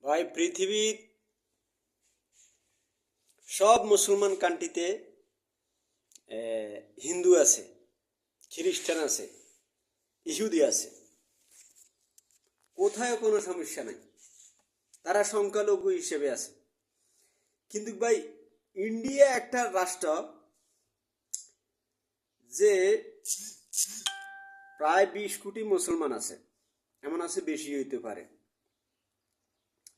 ভাই পৃথিবীর সব মুসলমান কান্ট্রিতে হিন্দু আছে, খ্রিস্টান আছে, ইহুদি আছে, কোথায় কোনো সমস্যা নাই, তারা সংখ্যালঘু হিসেবে আছে। কিন্তু ভাই ইন্ডিয়া একটা রাষ্ট্র যে প্রায় 20 কোটি মুসলমান আছে, এমন আছে বেশি হইতে পারে,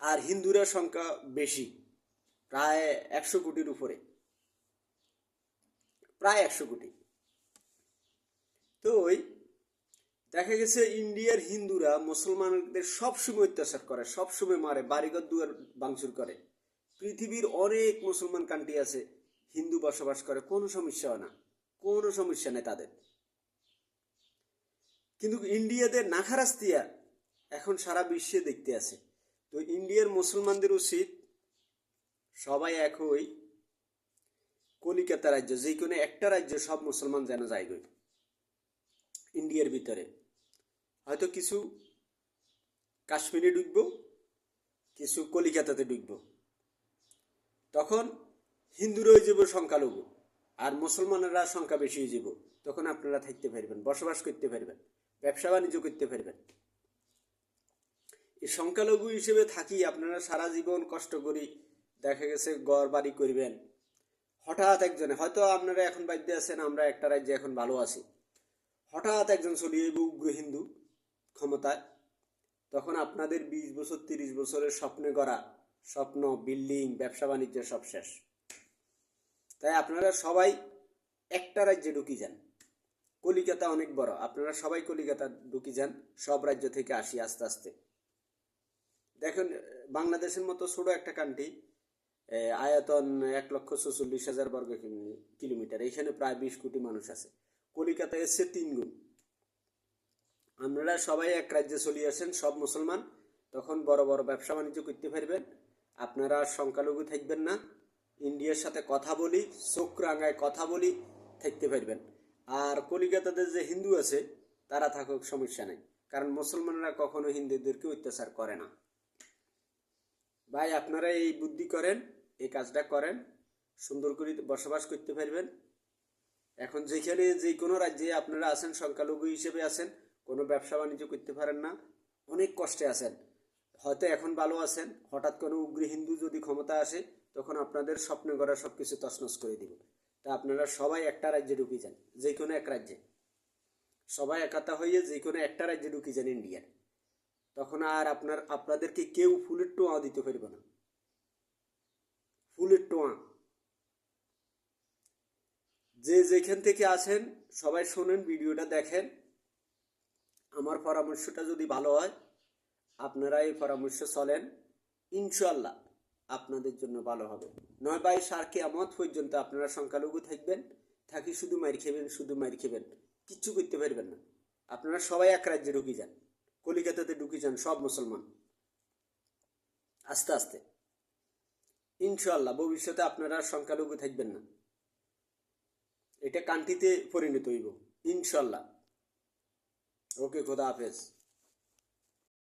আর হিন্দুরা সংখ্যা বেশি, প্রায় 100 কোটির উপরে, প্রায় 100 কোটি। তো ওই দেখা গেছে ইন্ডিয়ার হিন্দুরা মুসলমানদের সবসময় অত্যাচার করে, সবসময় মারে, বাড়িঘর দুয়ার ভাঙচুর করে। পৃথিবীর অনেক মুসলমান কান্ট্রি আছে, হিন্দু বসবাস করে, কোনো সমস্যা হয় না, কোনো সমস্যা নেই তাদের। কিন্তু ইন্ডিয়াদের নাখারাস্তিয়া এখন সারা বিশ্বে দেখতে আছে। তো ইন্ডিয়ার মুসলমানদের উচিত সবাই এক হই, কলিকাতা রাজ্য, যে কোনো একটা রাজ্য সব মুসলমান যেন যায় ইন্ডিয়ার ভিতরে। হয়তো কিছু কাশ্মীরে ঢুকবো, কিছু কলিকাতাতে ঢুকবো, তখন হিন্দুরা হয়ে যাব সংখ্যালঘু, আর মুসলমানেরা সংখ্যা বেশি হয়ে যাব। তখন আপনারা থাকতে পারবেন, বসবাস করতে পারবেন, ব্যবসা বাণিজ্য করতে পারবেন। এই সংখ্যালঘু হিসেবে থাকি আপনারা সারা জীবন কষ্ট করি, দেখা গেছে ঘর বাড়ি করবেন, হঠাৎ একজনে, হয়তো আপনারা এখন বাধ্য আছেন আমরা একটা রাজ্যে এখন ভালো আছি, হঠাৎ একজন চলে যাইব উগ্র হিন্দু ক্ষমতায়, তখন আপনাদের 20 বছর 30 বছরের স্বপ্নে গড়া স্বপ্ন, বিল্ডিং, ব্যবসা বাণিজ্য সব শেষ। তাই আপনারা সবাই একটা রাজ্যে ঢুকি যান। কলিকাতা অনেক বড়, আপনারা সবাই কলিকাতা ঢুকি যান, সব রাজ্য থেকে আসি আস্তে আস্তে। দেখেন বাংলাদেশের মতো ছোট একটা কান্ট্রি, আয়তন 1,46,000 বর্গ কিলোমিটার, এখানে প্রায় 20 কোটি মানুষ আছে। কলিকাতা এসছে 3 গুণ। আপনারা সবাই এক রাজ্যে চলে আসেন, সব মুসলমান, তখন বড় বড় ব্যবসা বাণিজ্য করতে পারবেন, আপনারা সংখ্যালঘু থাকবেন না। ইন্ডিয়ার সাথে কথা বলি, চোখ রাঙায় কথা বলি, থাকতে পারবেন। আর কলিকাতাতে যে হিন্দু আছে তারা থাকুক, সমস্যা নেই, কারণ মুসলমানরা কখনো হিন্দুদেরকে অত্যাচার করে না। ভাই আপনারা এই বুদ্ধি করেন, এই কাজটা করেন, সুন্দর করে বসবাস করতে পারবেন। এখন যেখানে যে কোনো রাজ্যে আপনারা আছেন, সংখ্যালঘু হিসেবে আছেন, কোনো ব্যবসা বাণিজ্য করতে পারেন না, অনেক কষ্টে আছেন, হয়তো এখন ভালো আছেন, হঠাৎ কোনো উগ্র হিন্দু যদি ক্ষমতা আসে, তখন আপনাদের স্বপ্নে গড়া সব কিছু তছনছ করে দিবে। তা আপনারা সবাই একটা রাজ্যে ঢুকে যান, যে কোনো এক রাজ্যে, সবাই একাতা হয়ে যে কোনো একটা রাজ্যে ঢুকে যান ইন্ডিয়ার, তখন আর আপনাদেরকে কেউ ফুলের টোঁয়া দিতে পারবে না, ফুলের টোঁয়া। যে যেখান থেকে আসেন সবাই শোনেন, ভিডিওটা দেখেন, আমার পরামর্শটা যদি ভালো হয় আপনারা এই পরামর্শ চলেন, ইনশাল্লাহ আপনাদের জন্য ভালো হবে। নয় ভাই সার কিয়ামত পর্যন্ত আপনারা সংখ্যালঘু থাকবেন, থাকি শুধু মার খেবেন, শুধু মার খেবেন, কিচ্ছু করতে পারবেন না। আপনারা সবাই এক রাজ্যে ঢুকে যান, কলিকাতাতে ঢুকে যান সব মুসলমান, আস্তে আস্তে ইনশাল্লাহ ভবিষ্যতে আপনারা সংখ্যালঘু থাকবেন না, এটা কান্ট্রিতে পরিণত হইব ইনশাল্লাহ। ওকে, খোদা হাফেজ।